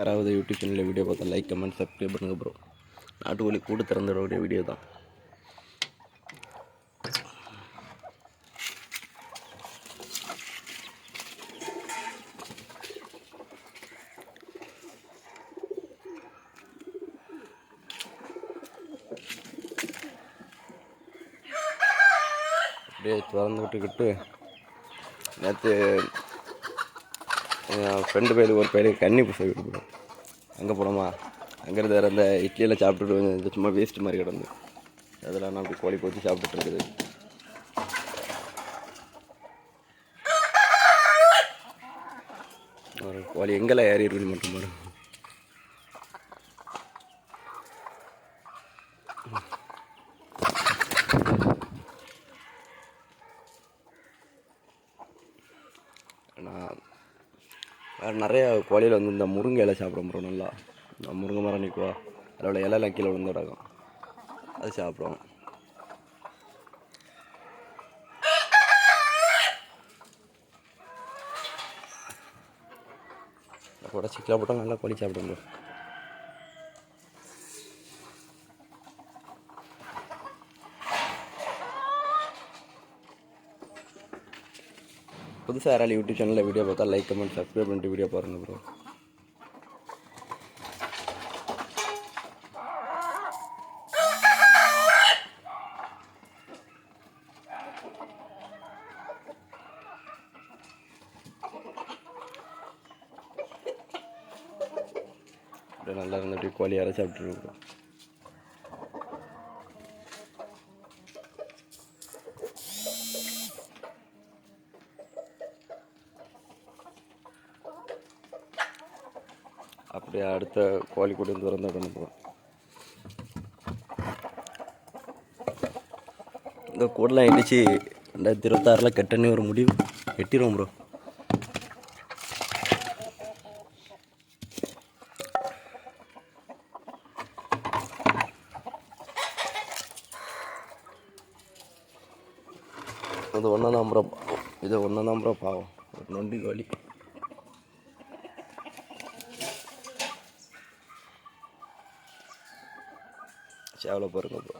யாராவது யூடியூப் சேனலில் வீடியோ பார்த்தா லைக் கமெண்ட் சப்ஸ்கிரைப் பண்ணுங்கள் ப்ரோ. நாட்டுக்கோழி கூடு திறந்தோடைய வீடியோ தான். அப்படியே திறந்து விட்டுக்கிட்டு நேற்று என் ஃப்ரெண்டு பையலுக்கு ஒரு பையலுக்கு கன்னி பூசை விட்டுப்போம். அங்கே போனோமா, அங்கேருந்து வேறு அந்த இட்லியெல்லாம் சாப்பிட்டுட்டு சும்மா வேஸ்ட்டு மாதிரி கிடந்து அதெல்லாம் நான் அப்படி கோழி போச்சு சாப்பிட்டுட்டு இருக்குது. கோழி எங்கெல்லாம் ஏறி இருக்குன்னு மட்டும் பாருங்க. நான் நிறையா கோழியில் வந்து இந்த முருங்கை இலை சாப்பிடும் ப்ரோ. நல்லா முருங்கை மரம் நிற்குவா, அதோட இலையெல்லாம் கீழே விழுந்து கிடக்கும், அது சாப்பிடுவோம். கூட சிக்கலாக போட்டால் நல்லா கோழி சாப்பிடும் ப்ரோ. புதுசாக யாராலும் யூடியூப் சேனலில் வீடியோ பார்த்தா லைக் கமெண்ட் சப்ஸ்கிரைப் பண்ணிட்டு வீடியோ பாருங்கள் ப்ரோ. அப்படியே நல்லா இருந்துட்டு கோழி யாரை சாப்பிட்டுருக்கோம். அப்படியே அடுத்த கோழி கூட திறந்து விடணும் ப்ரோ. இந்த கூடலாம் இடிச்சு 2026 கெட்டனே ஒரு முடிவு கெட்டிடுவோம் ப்ரோ. அது ஒன்று தான் ப்ரோ, இது ஒன்று தான் ப்ரோ பாவம், ஒரு நொண்டி கோழி. சேவலை பாருங்க ப்ரோ.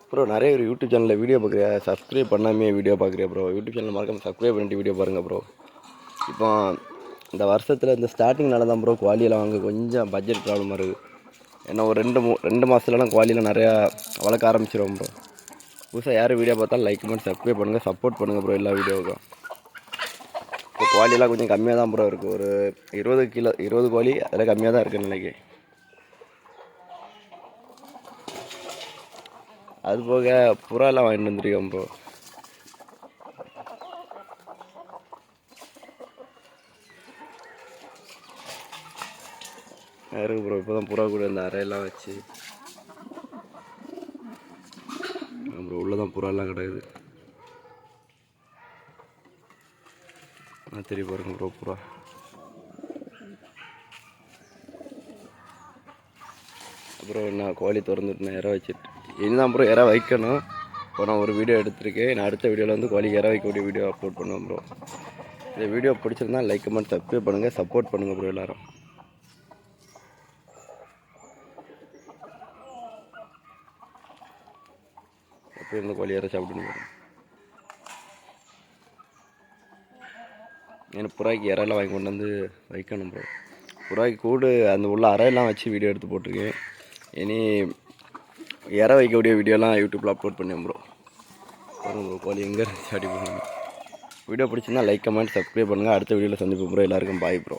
ப்ரோ நிறைய ஒரு யூடியூப் சேனலில் வீடியோ பார்க்குறியா, சப்ஸ்கிரைப் பண்ணாமே வீடியோ பார்க்குறியா ப்ரோ? யூடியூப் சேனல் மறக்காமல் சப்ஸ்கிரைப் பண்ணிட்டு வீடியோ பாருங்கள் ப்ரோ. இப்போ இந்த வருஷத்தில் இந்த ஸ்டார்டிங்னால தான் ப்ரோ குவாலியெல்லாம் வாங்க கொஞ்சம் பட்ஜெட் ப்ராப்ளமாக இருக்குது. ஏன்னா ஒரு ரெண்டு மாதத்துலலாம் குவாலியெல்லாம் நிறையா வளர்க்க ஆரம்பிச்சிடுவோம் ப்ரோ. புதுசாக யார் வீடியோ பார்த்தாலும் லைக் பண்ணி சப்ஸ்கிரைப் பண்ணுங்கள், சப்போர்ட் பண்ணுங்கள் ப்ரோ எல்லா வீடியோவுக்கும். இப்போ குவாலியெல்லாம் கொஞ்சம் கம்மியாக தான் ப்ரோ இருக்குது. ஒரு 20 கோழி அதில் கம்மியாக தான் இருக்குது நினைக்கி. அது போக புறாலாம் வாங்கிட்டு வந்துருக்கோம் ப்ரோ. இருக்கு ப்ரோ. இப்போ தான் புறா கூட இந்த அறையெல்லாம் வச்சு ப்ரோ உள்ளே தான் புறாலாம் கிடக்குது. தெரிய பாருங்க ப்ரோ புறா. அப்புறம் நான் கோழி திறந்துட்டு இற வச்சுட்டு இனிதான் ப்ரோ இற வைக்கணும். இப்போ நான் ஒரு வீடியோ எடுத்திருக்கேன். நான் அடுத்த வீடியோவில் வந்து கோழிக்கு இற வைக்கக்கூடிய வீடியோ அப்லோட் பண்ணுவேன் ப்ரோ. இந்த வீடியோ பிடிச்சிருந்தா லைக் கமெண்ட் சப்ஸ்கிரைப் பண்ணுங்கள், சப்போர்ட் பண்ணுங்கள் ப்ரோ எல்லோரும். எப்படி இருந்த கோழி இற சாப்பிடுங்க. ஏன்னா புறாய்க்கு இறையெல்லாம் வாங்கி கொண்டு வந்து வைக்கணும் ப்ரோ. புறாய்க்கு கூடு அந்த உள்ள அறையெல்லாம் வச்சு வீடியோ எடுத்து போட்டிருக்கேன். இனி இற வைக்கக்கூடிய வீடியோலாம் யூடியூப்பில் அப்லோட் பண்ணேன் ப்ரோ. பாருங்க ப்ரோ கோழி எங்கே இருந்துச்சு அடி பண்ணுங்க. வீடியோ பிடிச்சிருந்தா லைக் கமெண்ட் சப்ஸ்கிரைப் பண்ணுங்கள். அடுத்த வீடியோவில் சந்திப்போம் ப்ரோ. எல்லாருக்கும் பாய் ப்ரோ.